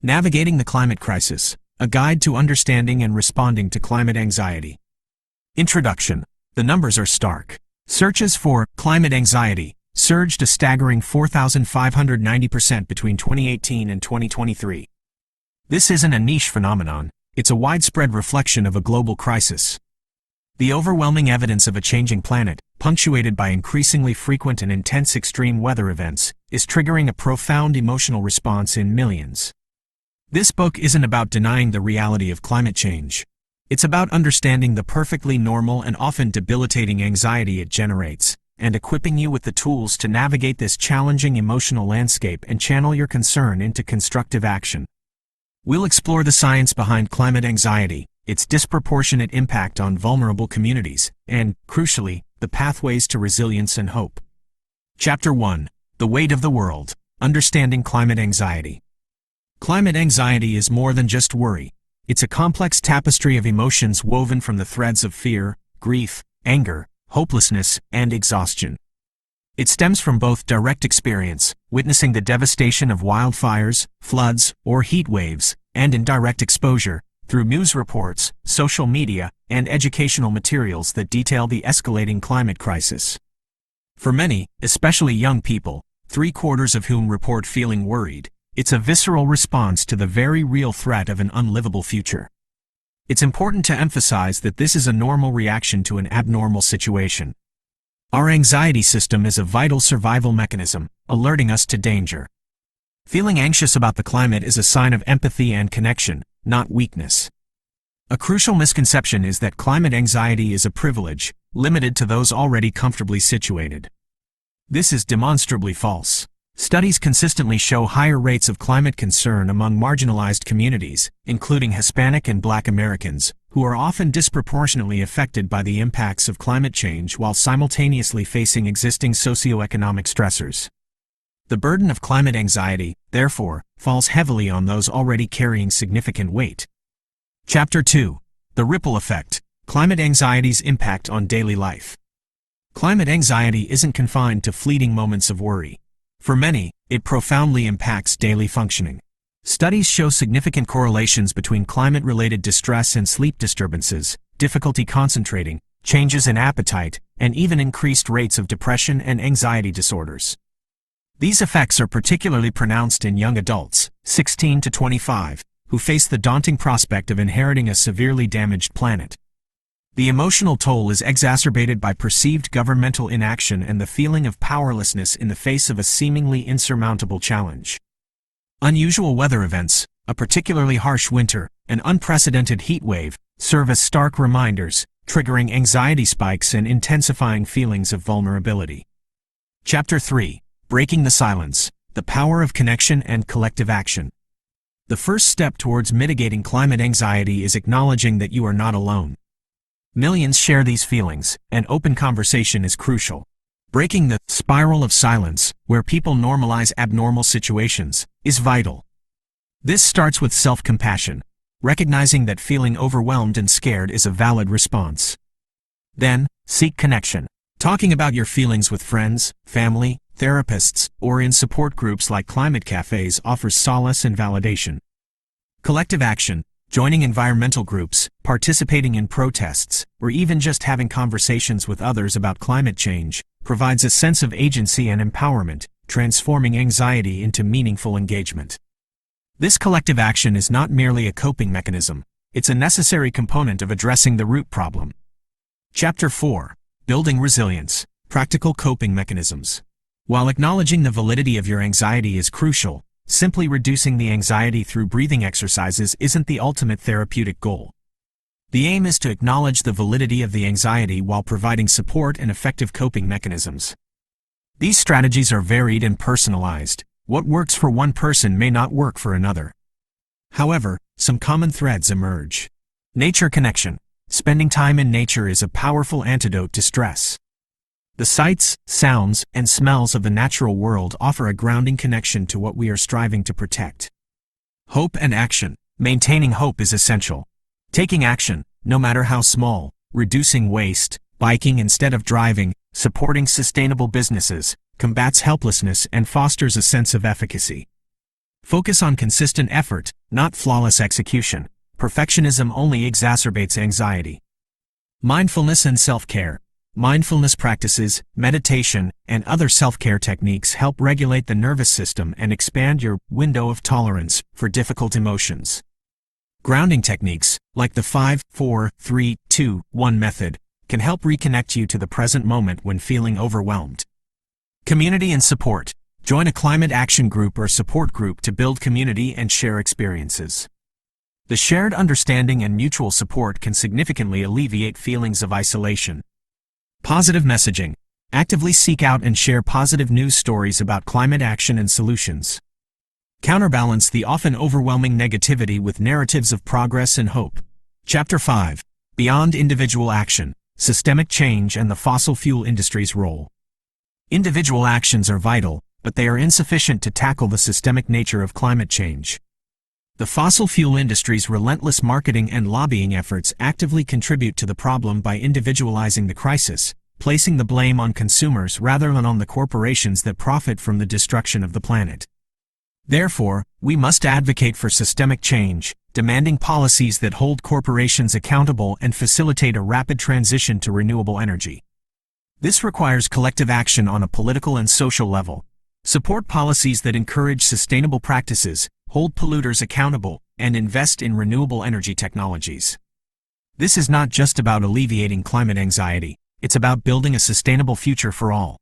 Navigating the Climate Crisis, a guide to understanding and responding to climate anxiety. Introduction. The numbers are stark. Searches for climate anxiety surged a staggering 4,590% between 2018 and 2023. This isn't a niche phenomenon, it's a widespread reflection of a global crisis. The overwhelming evidence of a changing planet, punctuated by increasingly frequent and intense extreme weather events, is triggering a profound emotional response in millions. This book isn't about denying the reality of climate change. It's about understanding the perfectly normal and often debilitating anxiety it generates, and equipping you with the tools to navigate this challenging emotional landscape and channel your concern into constructive action. We'll explore the science behind climate anxiety, its disproportionate impact on vulnerable communities, and, crucially, the pathways to resilience and hope. Chapter 1. The Weight of the World. Understanding Climate Anxiety. Climate anxiety is more than just worry. It's a complex tapestry of emotions woven from the threads of fear, grief, anger, hopelessness, and exhaustion. It stems from both direct experience, witnessing the devastation of wildfires, floods, or heat waves, and indirect exposure, through news reports, social media, and educational materials that detail the escalating climate crisis. For many, especially young people, 3/4 of whom report feeling worried, it's a visceral response to the very real threat of an unlivable future. It's important to emphasize that this is a normal reaction to an abnormal situation. Our anxiety system is a vital survival mechanism, alerting us to danger. Feeling anxious about the climate is a sign of empathy and connection, not weakness. A crucial misconception is that climate anxiety is a privilege, limited to those already comfortably situated. This is demonstrably false. Studies consistently show higher rates of climate concern among marginalized communities, including Hispanic and Black Americans, who are often disproportionately affected by the impacts of climate change while simultaneously facing existing socioeconomic stressors. The burden of climate anxiety, therefore, falls heavily on those already carrying significant weight. Chapter 2. The Ripple Effect. Climate Anxiety's Impact on Daily Life. Climate anxiety isn't confined to fleeting moments of worry. For many, it profoundly impacts daily functioning. Studies show significant correlations between climate-related distress and sleep disturbances, difficulty concentrating, changes in appetite, and even increased rates of depression and anxiety disorders. These effects are particularly pronounced in young adults, 16 to 25, who face the daunting prospect of inheriting a severely damaged planet. The emotional toll is exacerbated by perceived governmental inaction and the feeling of powerlessness in the face of a seemingly insurmountable challenge. Unusual weather events, a particularly harsh winter, an unprecedented heat wave, serve as stark reminders, triggering anxiety spikes and intensifying feelings of vulnerability. Chapter 3. Breaking the Silence. The Power of Connection and Collective Action. The first step towards mitigating climate anxiety is acknowledging that you are not alone. Millions share these feelings, and open conversation is crucial. Breaking the spiral of silence, where people normalize abnormal situations, is vital. This starts with self-compassion, recognizing that feeling overwhelmed and scared is a valid response. Then, seek connection. Talking about your feelings with friends, family, therapists, or in support groups like climate cafes offers solace and validation. Collective action. Joining environmental groups, participating in protests, or even just having conversations with others about climate change, provides a sense of agency and empowerment, transforming anxiety into meaningful engagement. This collective action is not merely a coping mechanism, it's a necessary component of addressing the root problem. Chapter 4. Building Resilience. Practical Coping Mechanisms. While acknowledging the validity of your anxiety is crucial, simply reducing the anxiety through breathing exercises isn't the ultimate therapeutic goal. The aim is to acknowledge the validity of the anxiety while providing support and effective coping mechanisms. These strategies are varied and personalized. What works for one person may not work for another. However, some common threads emerge. Nature connection. Spending time in nature is a powerful antidote to stress. The sights, sounds, and smells of the natural world offer a grounding connection to what we are striving to protect. Hope and action. Maintaining hope is essential. Taking action, no matter how small, reducing waste, biking instead of driving, supporting sustainable businesses, combats helplessness and fosters a sense of efficacy. Focus on consistent effort, not flawless execution. Perfectionism only exacerbates anxiety. Mindfulness and self-care. Mindfulness practices, meditation, and other self-care techniques help regulate the nervous system and expand your window of tolerance for difficult emotions. Grounding techniques, like the 5, 4, 3, 2, 1 method, can help reconnect you to the present moment when feeling overwhelmed. Community and support. Join a climate action group or support group to build community and share experiences. The shared understanding and mutual support can significantly alleviate feelings of isolation. Positive messaging. Actively seek out and share positive news stories about climate action and solutions. Counterbalance the often overwhelming negativity with narratives of progress and hope. Chapter 5. Beyond Individual Action, Systemic Change and the Fossil Fuel Industry's Role. Individual actions are vital, but they are insufficient to tackle the systemic nature of climate change. The fossil fuel industry's relentless marketing and lobbying efforts actively contribute to the problem by individualizing the crisis, placing the blame on consumers rather than on the corporations that profit from the destruction of the planet. Therefore, we must advocate for systemic change, demanding policies that hold corporations accountable and facilitate a rapid transition to renewable energy. This requires collective action on a political and social level. Support policies that encourage sustainable practices, hold polluters accountable, and invest in renewable energy technologies. This is not just about alleviating climate anxiety, it's about building a sustainable future for all.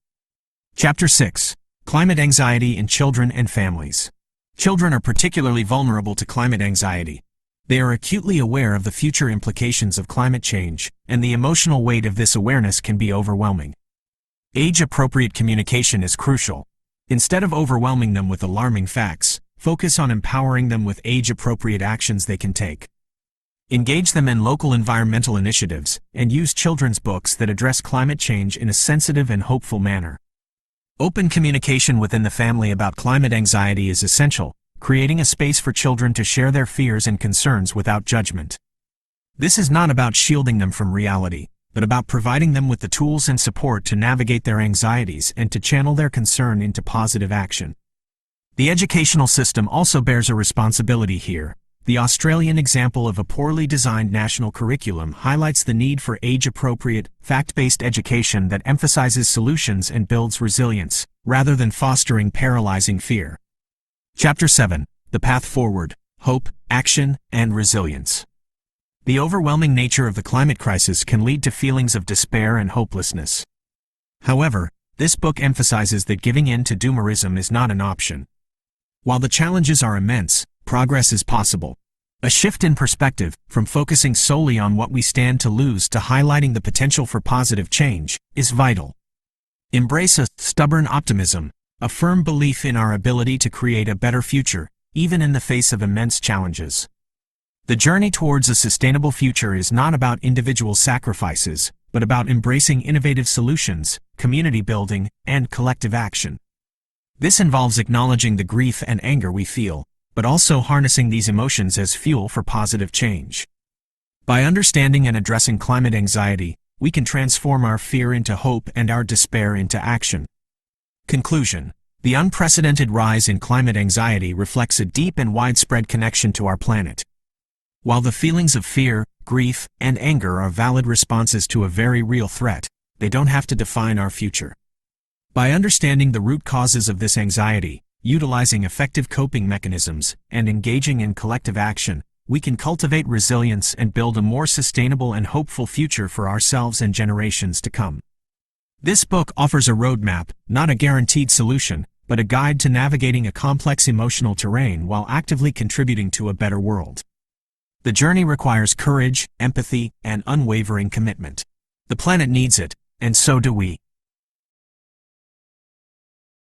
Chapter 6. Climate Anxiety in Children and Families. Children are particularly vulnerable to climate anxiety. They are acutely aware of the future implications of climate change, and the emotional weight of this awareness can be overwhelming. Age-appropriate communication is crucial. Instead of overwhelming them with alarming facts, focus on empowering them with age-appropriate actions they can take. Engage them in local environmental initiatives, and use children's books that address climate change in a sensitive and hopeful manner. Open communication within the family about climate anxiety is essential, creating a space for children to share their fears and concerns without judgment. This is not about shielding them from reality, but about providing them with the tools and support to navigate their anxieties and to channel their concern into positive action. The educational system also bears a responsibility here. The Australian example of a poorly designed national curriculum highlights the need for age-appropriate, fact-based education that emphasizes solutions and builds resilience, rather than fostering paralyzing fear. Chapter 7. The Path Forward, Hope, Action, and Resilience. The overwhelming nature of the climate crisis can lead to feelings of despair and hopelessness. However, this book emphasizes that giving in to doomerism is not an option. While the challenges are immense, progress is possible. A shift in perspective, from focusing solely on what we stand to lose to highlighting the potential for positive change, is vital. Embrace a stubborn optimism, a firm belief in our ability to create a better future, even in the face of immense challenges. The journey towards a sustainable future is not about individual sacrifices, but about embracing innovative solutions, community building, and collective action. This involves acknowledging the grief and anger we feel, but also harnessing these emotions as fuel for positive change. By understanding and addressing climate anxiety, we can transform our fear into hope and our despair into action. Conclusion. The unprecedented rise in climate anxiety reflects a deep and widespread connection to our planet. While the feelings of fear, grief, and anger are valid responses to a very real threat, they don't have to define our future. By understanding the root causes of this anxiety, utilizing effective coping mechanisms, and engaging in collective action, we can cultivate resilience and build a more sustainable and hopeful future for ourselves and generations to come. This book offers a roadmap, not a guaranteed solution, but a guide to navigating a complex emotional terrain while actively contributing to a better world. The journey requires courage, empathy, and unwavering commitment. The planet needs it, and so do we.